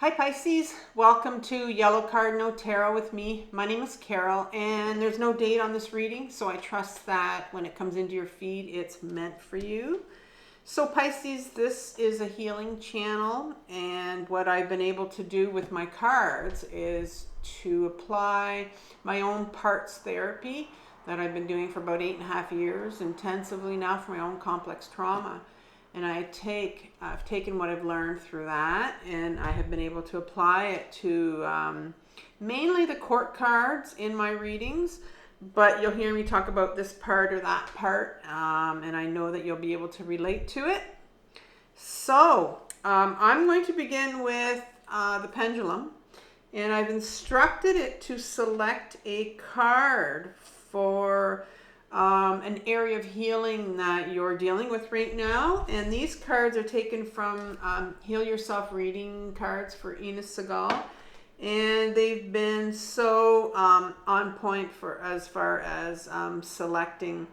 Hi Pisces, welcome to Yellow Cardinal Tarot with me. My name is Carol and there's no date on this reading, so I trust that when it comes into your feed, it's meant for you. So Pisces, this is a healing channel, and what I've been able to do with my cards is to apply my own parts therapy that I've been doing for about 8.5 years intensively now for my own complex trauma. And I've taken what I've learned through that, and I have been able to apply it to mainly the court cards in my readings, but you'll hear me talk about this part or that part, and I know that you'll be able to relate to it. So I'm going to begin with the pendulum, and I've instructed it to select a card for an area of healing that you're dealing with right now. And these cards are taken from Heal Yourself reading cards for Ines Segal. And they've been so on point for as far as selecting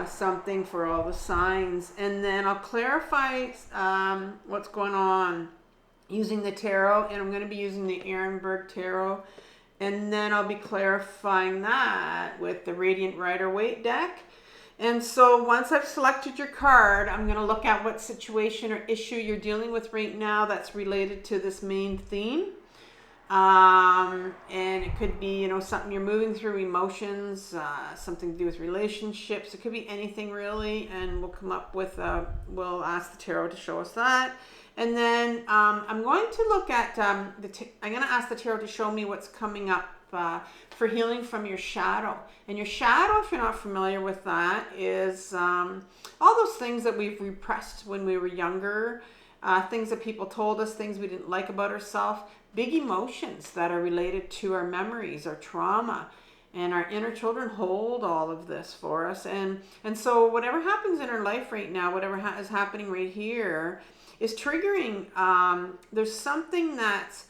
something for all the signs. And then I'll clarify what's going on using the tarot. And I'm going to be using the Ehrenberg Tarot. And then I'll be clarifying that with the Radiant Rider-Waite deck. And so once I've selected your card, I'm going to look at what situation or issue you're dealing with right now that's related to this main theme. And it could be, something you're moving through, emotions, something to do with relationships. It could be anything really. And we'll come up with, we'll ask the tarot to show us that. And then I'm going to look at, I'm going to ask the tarot to show me what's coming up for healing from your shadow. And your shadow, if you're not familiar with that, is all those things that we've repressed when we were younger, things that people told us, things we didn't like about ourselves, big emotions that are related to our memories, our trauma. And our inner children hold all of this for us. And so whatever happens in our life right now, whatever is happening right here, is triggering. There's something that's,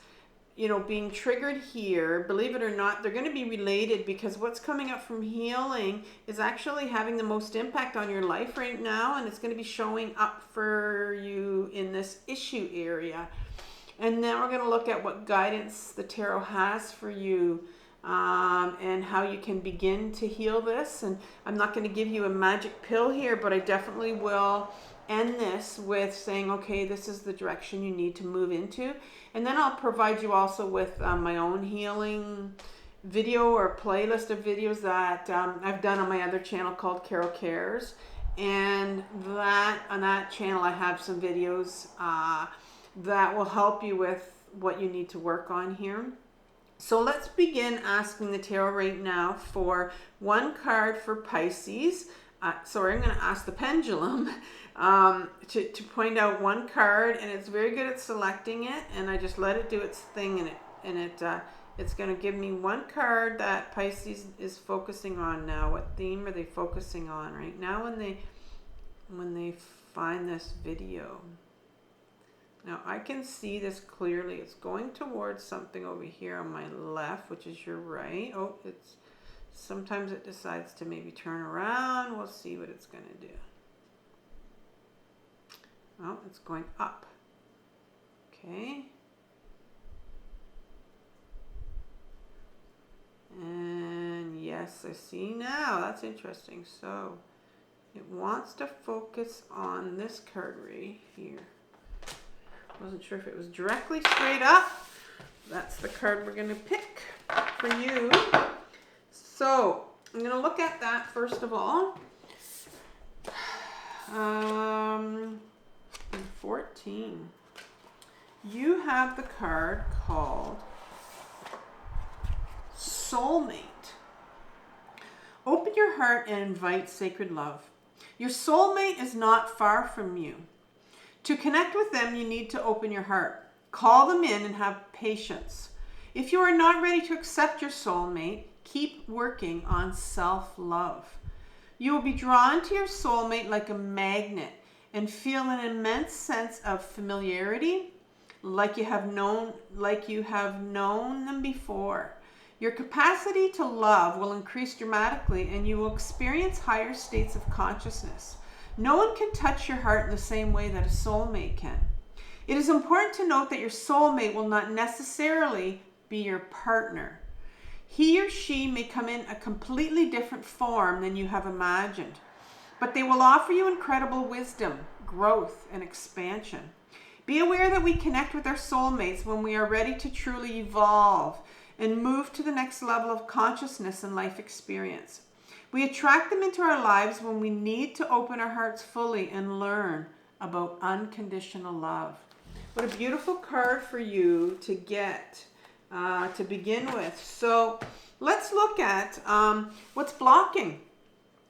being triggered here. Believe it or not, they're going to be related, because what's coming up from healing is actually having the most impact on your life right now, and it's going to be showing up for you in this issue area. And then we're going to look at what guidance the tarot has for you, and how you can begin to heal this. And I'm not going to give you a magic pill here, but I definitely will end this with saying, okay, this is the direction you need to move into. And then I'll provide you also with my own healing video or playlist of videos that I've done on my other channel called Carol Cares. And on that channel I have some videos that will help you with what you need to work on here. So let's begin asking the tarot right now for one card for Pisces. Sorry, I'm going to ask the pendulum to point out one card, and it's very good at selecting it, and I just let it do its thing, and it's going to give me one card that Pisces is focusing on now. What theme are they focusing on right now when they find this video? Now I can see this clearly. It's going towards something over here on my left, which is your right. Oh, sometimes it decides to maybe turn around. We'll see what it's going to do. Oh, it's going up. Okay. And yes, I see now. That's interesting. So it wants to focus on this card right here. Wasn't sure if it was directly straight up. That's the card we're going to pick for you. So I'm going to look at that first of all. 14. You have the card called Soulmate. Open your heart and invite sacred love. Your soulmate is not far from you. To connect with them, you need to open your heart. Call them in and have patience. If you are not ready to accept your soulmate, keep working on self-love. You will be drawn to your soulmate like a magnet and feel an immense sense of familiarity, like you have known them before. Your capacity to love will increase dramatically, and you will experience higher states of consciousness. No one can touch your heart in the same way that a soulmate can. It is important to note that your soulmate will not necessarily be your partner. He or she may come in a completely different form than you have imagined, but they will offer you incredible wisdom, growth, and expansion. Be aware that we connect with our soulmates when we are ready to truly evolve and move to the next level of consciousness and life experience. We attract them into our lives when we need to open our hearts fully and learn about unconditional love. What a beautiful card for you to get to begin with. So let's look at what's blocking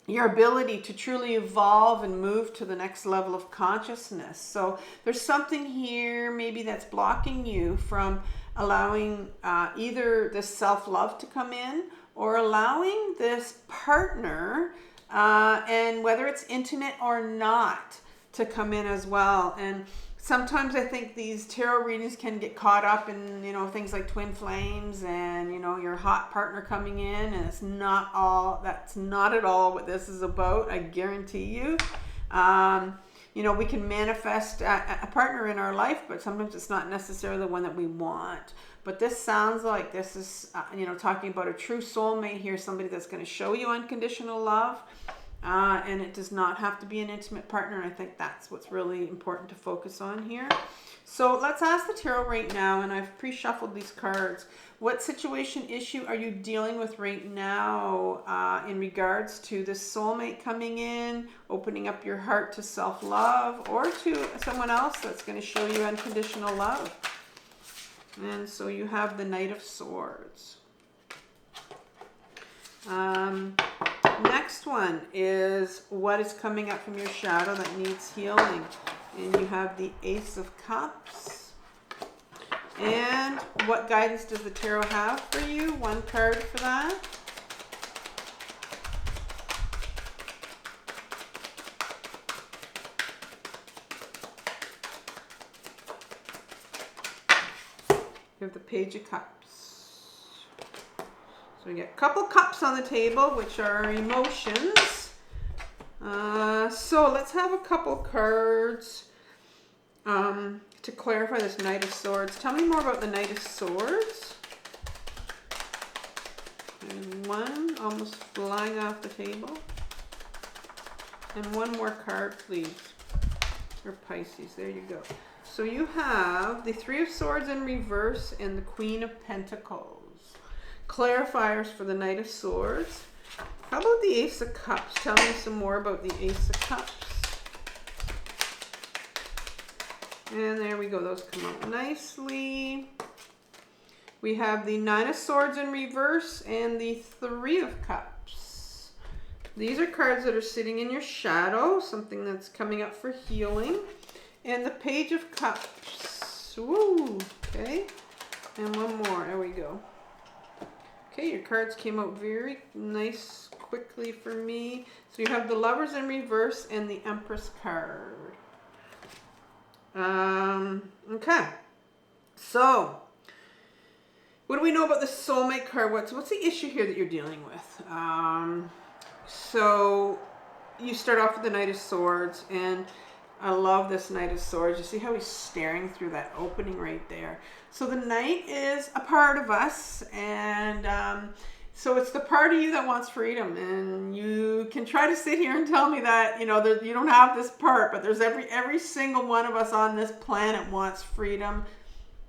your ability to truly evolve and move to the next level of consciousness. So there's something here maybe that's blocking you from allowing either this self-love to come in or allowing this partner, and whether it's intimate or not, to come in as well. And sometimes I think these tarot readings can get caught up in, things like twin flames and, your hot partner coming in, and that's not at all what this is about, I guarantee you. We can manifest a partner in our life, but sometimes it's not necessarily the one that we want. But this sounds like this is, talking about a true soulmate here, somebody that's going to show you unconditional love. And it does not have to be an intimate partner. And I think that's what's really important to focus on here. So let's ask the tarot right now, and I've pre-shuffled these cards. What situation, issue are you dealing with right now in regards to this soulmate coming in, opening up your heart to self-love, or to someone else that's going to show you unconditional love? And so you have the Knight of Swords. Next one is what is coming up from your shadow that needs healing. And you have the Ace of Cups. And what guidance does the tarot have for you? One card for that. You have the Page of Cups. So we get a couple cups on the table, which are our emotions. So let's have a couple cards to clarify this Knight of Swords. Tell me more about the Knight of Swords. And one almost flying off the table. And one more card, please. For Pisces. There you go. So you have the Three of Swords in reverse and the Queen of Pentacles. Clarifiers for the Knight of Swords. How about the Ace of Cups? Tell me some more about the Ace of Cups. And there we go. Those come out nicely. We have the Nine of Swords in reverse and the Three of Cups. These are cards that are sitting in your shadow, something that's coming up for healing. And the Page of Cups. Woo! Okay. And one more. There we go. Okay, your cards came out very nice quickly for me. So you have the Lovers in reverse and the Empress card. Okay. So, what do we know about the soulmate card? What's the issue here that you're dealing with? So, you start off with the Knight of Swords, and I love this Knight of Swords. You see how he's staring through that opening right there. So the Knight is a part of us, and so it's the part of you that wants freedom. And you can try to sit here and tell me that, you don't have this part, but there's every single one of us on this planet wants freedom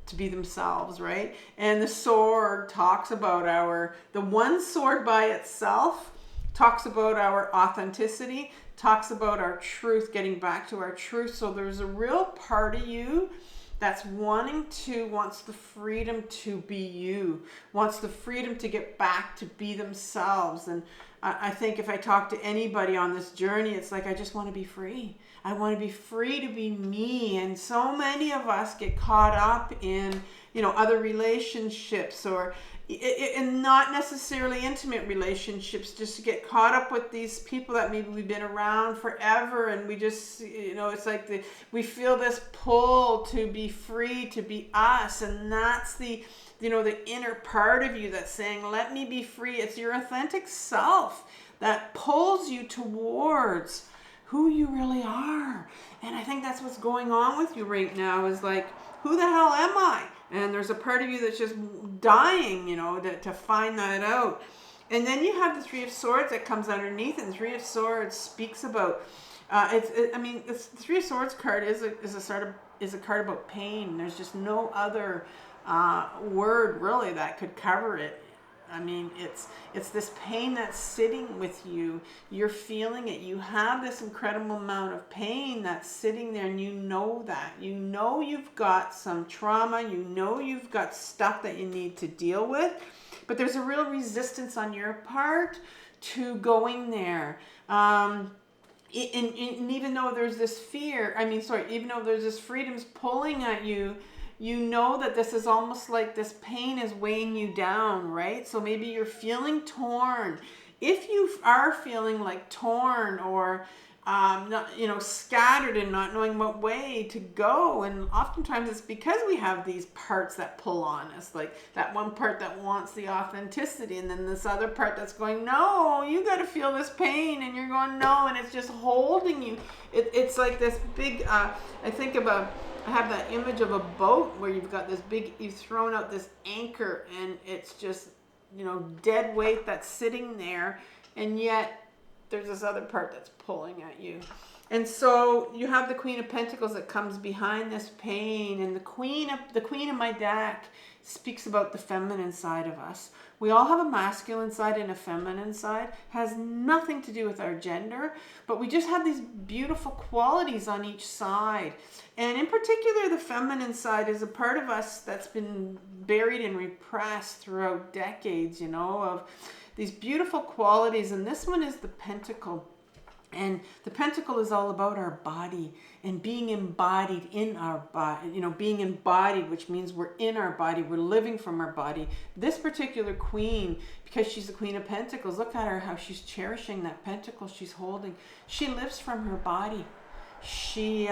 to be themselves, right? And the sword talks about the one sword by itself talks about our authenticity, talks about our truth, getting back to our truth. So there's a real part of you that's wants the freedom to be you, wants the freedom to get back to be themselves. And I think if I talk to anybody on this journey, it's like, I just want to be free. I want to be free to be me. And so many of us get caught up in, other relationships, or in not necessarily intimate relationships, just to get caught up with these people that maybe we've been around forever, and we just, it's like we feel this pull to be free, to be us, and that's the inner part of you that's saying, let me be free. It's your authentic self that pulls you towards who you really are. And I think that's what's going on with you right now, is like, who the hell am I? And there's a part of you that's just dying, you know, to find that out. And then you have the Three of Swords that comes underneath, and the Three of Swords speaks about, the Three of Swords card is a card about pain. There's just no other word really that could cover it. I mean, it's this pain that's sitting with you. You're feeling it. You have this incredible amount of pain that's sitting there, and you know that. You know you've got some trauma. You know you've got stuff that you need to deal with. But there's a real resistance on your part to going there. And even though there's this fear, even though there's this freedom's pulling at you, you know that this is almost like this pain is weighing you down, right? So maybe you're feeling torn. If you are feeling like torn or scattered and not knowing what way to go, and oftentimes it's because we have these parts that pull on us, like that one part that wants the authenticity, and then this other part that's going, no, you got to feel this pain, and you're going, no, and it's just holding you. It's like this big, I have that image of a boat where you've got this big, you've thrown out this anchor, and it's just, dead weight that's sitting there, and yet there's this other part that's pulling at you. And so you have the Queen of Pentacles that comes behind this pain, and the Queen of my deck speaks about the feminine side of us. We all have a masculine side and a feminine side. Has nothing to do with our gender, but we just have these beautiful qualities on each side. And in particular, the feminine side is a part of us that's been buried and repressed throughout decades, of these beautiful qualities. And this one is the Pentacle. And the Pentacle is all about our body and being embodied in our body, being embodied, which means we're in our body, we're living from our body. This particular queen, because she's the Queen of Pentacles, look at her, how she's cherishing that pentacle she's holding. She lives from her body. She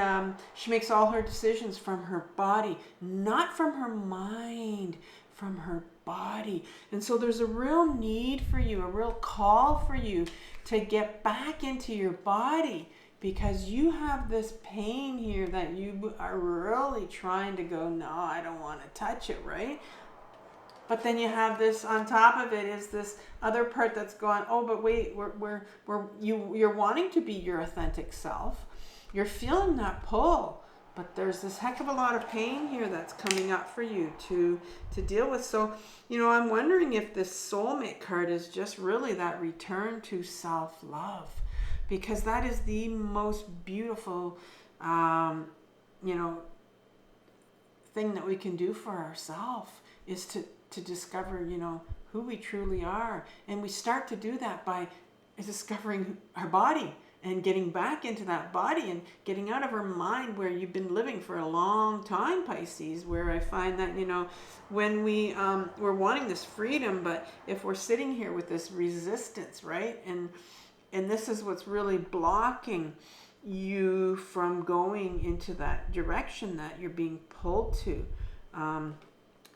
makes all her decisions from her body, not from her mind, from her body. And so there's a real need for you, a real call for you to get back into your body, because you have this pain here that you are really trying to go, no, I don't want to touch it, right? But then you have this, on top of it is this other part that's going, oh, but wait, you're wanting to be your authentic self. You're feeling that pull, but there's this heck of a lot of pain here that's coming up for you to deal with. So, I'm wondering if this soulmate card is just really that return to self-love, because that is the most beautiful, thing that we can do for ourselves, is to discover, who we truly are. And we start to do that by discovering our body and getting back into that body and getting out of our mind where you've been living for a long time, Pisces, where I find that, when we're wanting this freedom, but if we're sitting here with this resistance, right? And this is what's really blocking you from going into that direction that you're being pulled to.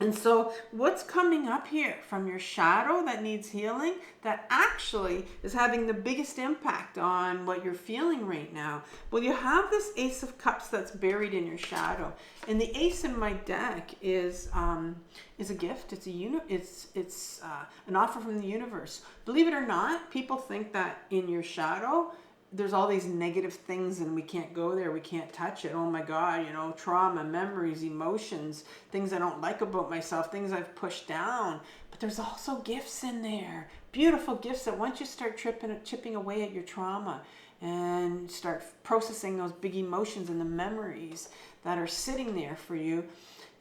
And so what's coming up here from your shadow that needs healing, that actually is having the biggest impact on what you're feeling right now? Well, you have this Ace of Cups that's buried in your shadow. And the Ace in my deck is a gift. It's an offer from the universe. Believe it or not, people think that in your shadow, there's all these negative things and we can't go there, we can't touch it. Oh my God, trauma, memories, emotions, things I don't like about myself, things I've pushed down. But there's also gifts in there, beautiful gifts that once you start chipping away at your trauma and start processing those big emotions and the memories that are sitting there for you,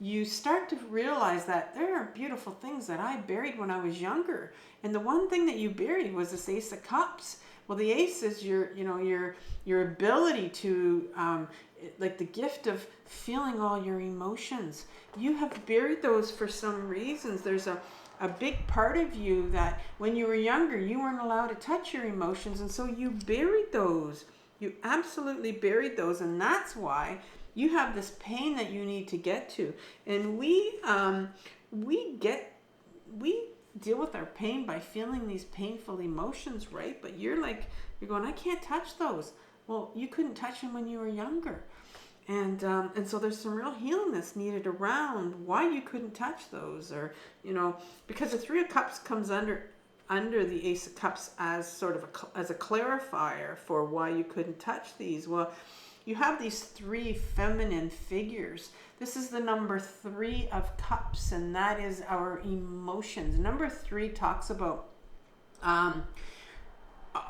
you start to realize that there are beautiful things that I buried when I was younger. And the one thing that you buried was this Ace of Cups. Well, the Ace is your ability to, like the gift of feeling all your emotions. You have buried those for some reasons. There's a big part of you that when you were younger, you weren't allowed to touch your emotions. And so you buried those. You absolutely buried those. And that's why you have this pain that you need to get to. And we deal with our pain by feeling these painful emotions, right? But you're going, I can't touch those. Well, you couldn't touch them when you were younger. And so there's some real healing that's needed around why you couldn't touch those, or, you know, because the Three of Cups comes under the Ace of Cups as sort of as a clarifier for why you couldn't touch these. Well, you have these three feminine figures. This is the number 3 of Cups, and that is our emotions. Number 3 talks about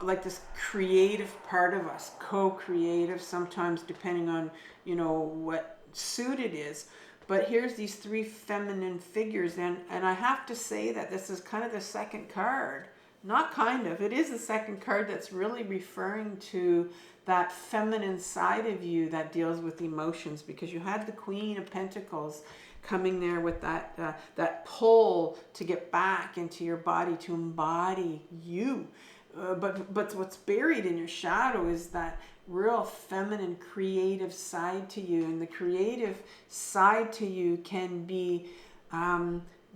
like this creative part of us, co-creative, sometimes depending on, you know, what suit it is. But here's these 3 feminine figures, and I have to say that this is kind of the second card. Not kind of, it is the second card that's really referring to that feminine side of you that deals with emotions, because you had the Queen of Pentacles coming there with that pull to get back into your body, to embody you. But what's buried in your shadow is that real feminine creative side to you. And the creative side to you can be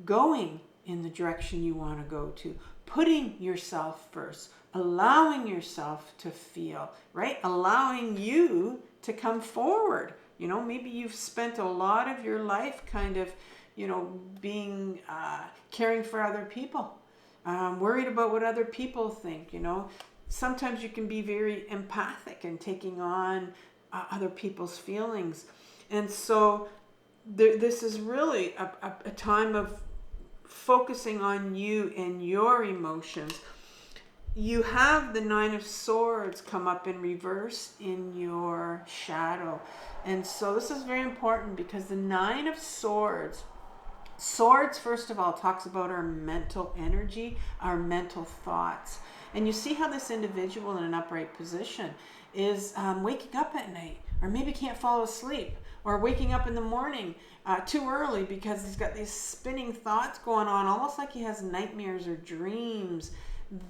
going in the direction you want to go to, putting yourself first, allowing yourself to feel, right? Allowing you to come forward. You know, maybe you've spent a lot of your life kind of, you know, being caring for other people. Worried about what other people think, you know. Sometimes you can be very empathic and taking on other people's feelings. And so this is really a time of focusing on you and your emotions. You have the 9 of Swords come up in reverse in your shadow. And so this is very important, because the 9 of Swords, first of all, talks about our mental energy, our mental thoughts. And you see how this individual in an upright position is waking up at night, or maybe can't fall asleep, or waking up in the morning too early because he's got these spinning thoughts going on, almost like he has nightmares or dreams.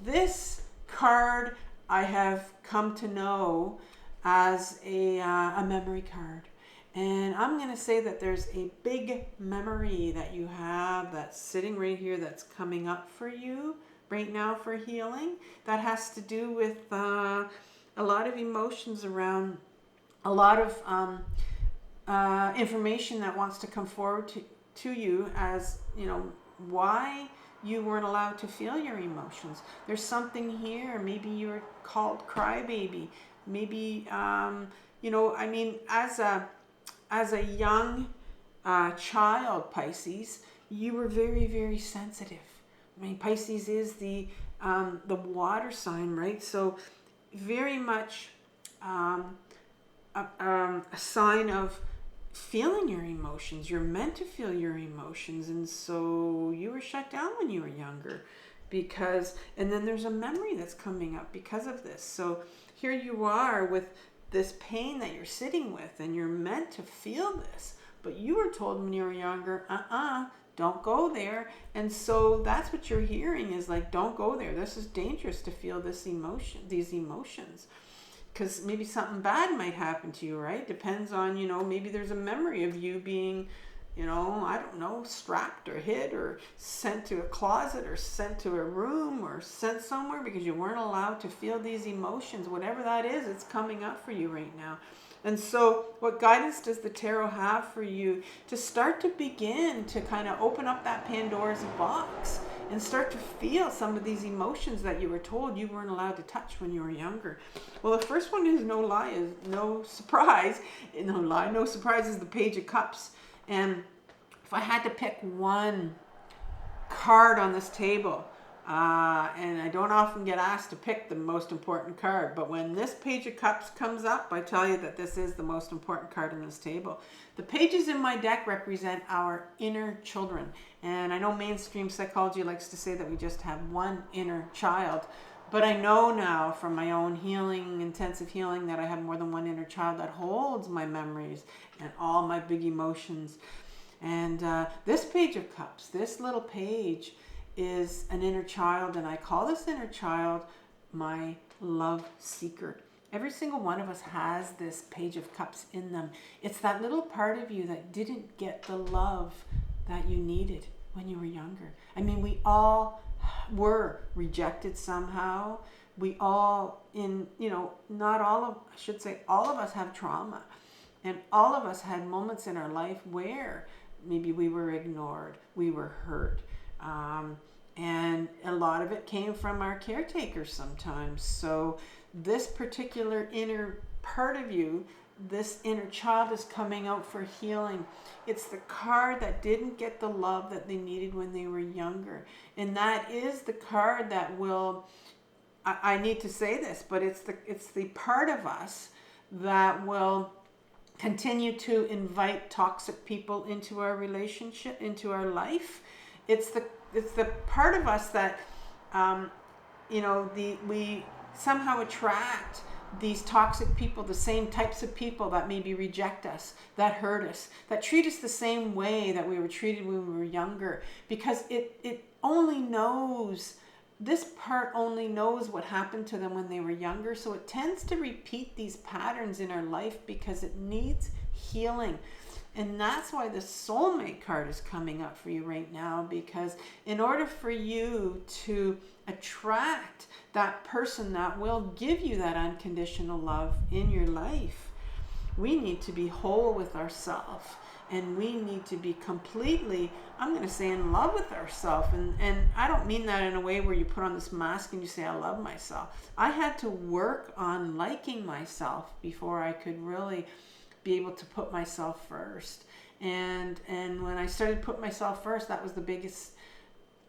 This card I have come to know as a memory card. And I'm going to say that there's a big memory that you have that's sitting right here that's coming up for you right now for healing. That has to do with a lot of emotions around a lot of information that wants to come forward to you, as, you know, why you weren't allowed to feel your emotions. There's something here. Maybe you were called crybaby. Maybe, you know, I mean, as a young child, Pisces, you were very, very sensitive. I mean, Pisces is the water sign, right? So very much a sign of feeling your emotions. You're meant to feel your emotions. And so you were shut down when you were younger because, and then there's a memory that's coming up because of this. So here you are with this pain that you're sitting with, and you're meant to feel this, but you were told when you were younger, don't go there. And so that's what you're hearing is like, don't go there. This is dangerous to feel this emotion, these emotions, because maybe something bad might happen to you, right? Depends on, you know, maybe there's a memory of you being, you know, I don't know, strapped or hit or sent to a closet or sent to a room or sent somewhere because you weren't allowed to feel these emotions. Whatever that is, it's coming up for you right now. And so what guidance does the tarot have for you to start to begin to kind of open up that Pandora's box and start to feel some of these emotions that you were told you weren't allowed to touch when you were younger? Well, the first one is no surprise is the Page of Cups. And if I had to pick one card on this table, and I don't often get asked to pick the most important card, but when this Page of Cups comes up, I tell you that this is the most important card on this table. The pages in my deck represent our inner children. And I know mainstream psychology likes to say that we just have one inner child. But I know now from my own healing, intensive healing, that I have more than one inner child that holds my memories and all my big emotions. And this Page of Cups, this little page, is an inner child, and I call this inner child my love seeker. Every single one of us has this Page of Cups in them. It's that little part of you that didn't get the love that you needed when you were younger. I mean, we all were rejected somehow. We all not all of, I should say, all of us have trauma. And all of us had moments in our life where maybe we were ignored, we were hurt. And a lot of it came from our caretakers sometimes. So this particular inner part of you, this inner child, is coming out for healing. It's the card that didn't get the love that they needed when they were younger. And that is the card that will, I need to say this, but it's the part of us that will continue to invite toxic people into our relationship, into our life. It's the part of us that we somehow attract these toxic people, the same types of people that maybe reject us, that hurt us, that treat us the same way that we were treated when we were younger, because it only knows, this part only knows what happened to them when they were younger. So it tends to repeat these patterns in our life because it needs healing. And that's why the soulmate card is coming up for you right now, because in order for you to attract that person that will give you that unconditional love in your life, we need to be whole with ourselves. And we need to be completely, I'm going to say, in love with ourselves. And I don't mean that in a way where you put on this mask and you say, I love myself. I had to work on liking myself before I could really be able to put myself first. And when I started to put myself first, that was the biggest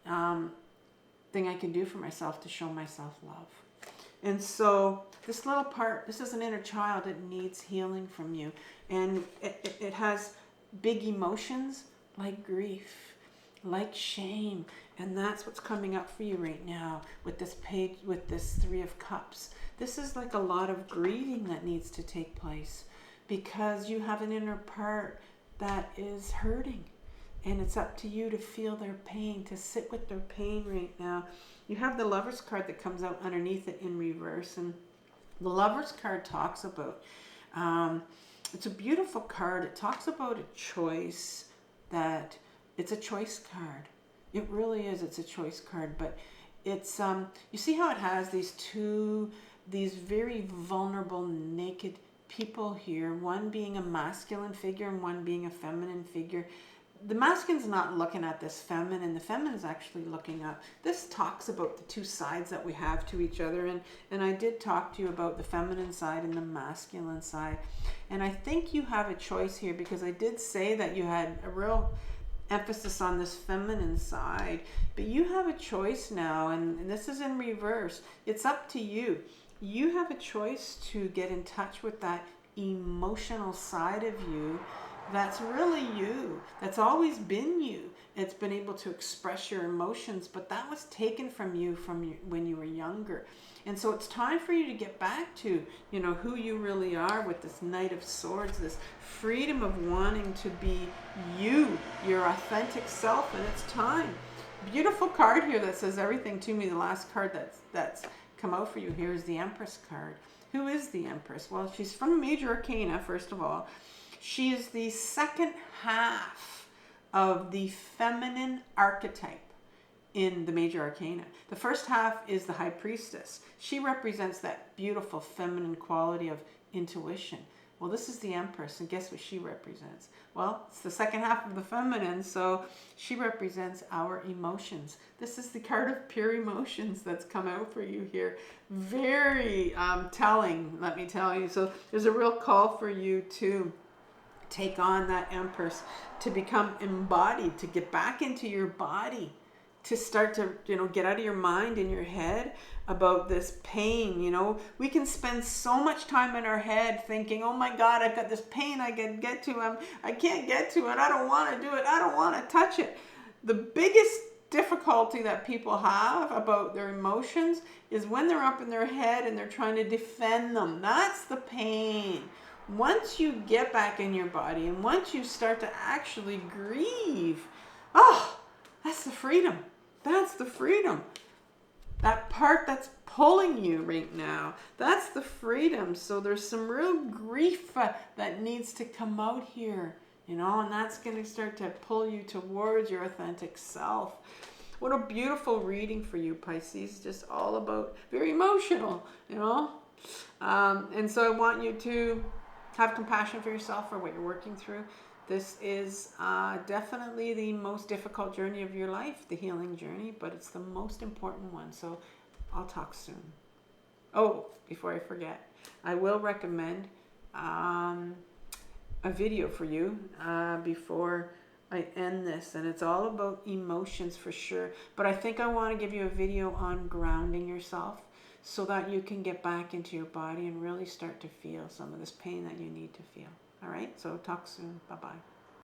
thing I could do for myself, to show myself love. And so this little part, this is an inner child that needs healing from you. And it has big emotions like grief, like shame. And that's what's coming up for you right now with this page, with this 3 of Cups. This is like a lot of grieving that needs to take place, because you have an inner part that is hurting. And it's up to you to feel their pain, to sit with their pain right now. You have the Lover's card that comes out underneath it in reverse. And the Lover's card talks about, it's a beautiful card. It talks about a choice, that it's a choice card. It really is. It's a choice card. But it's, you see how it has these very vulnerable, naked people here. One being a masculine figure and one being a feminine figure. The masculine's not looking at this feminine. The feminine's actually looking up. This talks about the 2 sides that we have to each other. And I did talk to you about the feminine side and the masculine side. And I think you have a choice here, because I did say that you had a real emphasis on this feminine side. But you have a choice now, and this is in reverse. It's up to you. You have a choice to get in touch with that emotional side of you that's really you, that's always been you. It's been able to express your emotions, but that was taken from you when you were younger. And so it's time for you to get back to, who you really are with this Knight of Swords, this freedom of wanting to be you, your authentic self, and it's time. Beautiful card here that says everything to me. The last card that's come out for you here is the Empress card. Who is the Empress? Well, she's from the Major Arcana, first of all. She is the second half of the feminine archetype in the Major Arcana. The first half is the High Priestess. She represents that beautiful feminine quality of intuition. Well, this is the Empress, and guess what she represents? Well, it's the second half of the feminine, so she represents our emotions. This is the card of pure emotions that's come out for you here. Very telling, let me tell you. So there's a real call for you to take on that Empress, to become embodied, to get back into your body, to start to, get out of your mind and your head about this pain. We can spend so much time in our head thinking, oh my God, I've got this pain I can get to. I can't get to it. I don't want to do it. I don't want to touch it. The biggest difficulty that people have about their emotions is when they're up in their head and they're trying to defend them. That's the pain. Once you get back in your body and once you start to actually grieve, that's the freedom. That's the freedom. That part that's pulling you right now, that's the freedom. So there's some real grief that needs to come out here, and that's going to start to pull you towards your authentic self. What a beautiful reading for you, Pisces. Just all about, very emotional, you know. And so I want you to have compassion for yourself for what you're working through. This is definitely the most difficult journey of your life, the healing journey, but it's the most important one. So I'll talk soon. Oh, before I forget, I will recommend a video for you before I end this, and it's all about emotions for sure, but I think I want to give you a video on grounding yourself so that you can get back into your body and really start to feel some of this pain that you need to feel. All right, so talk soon. Bye-bye.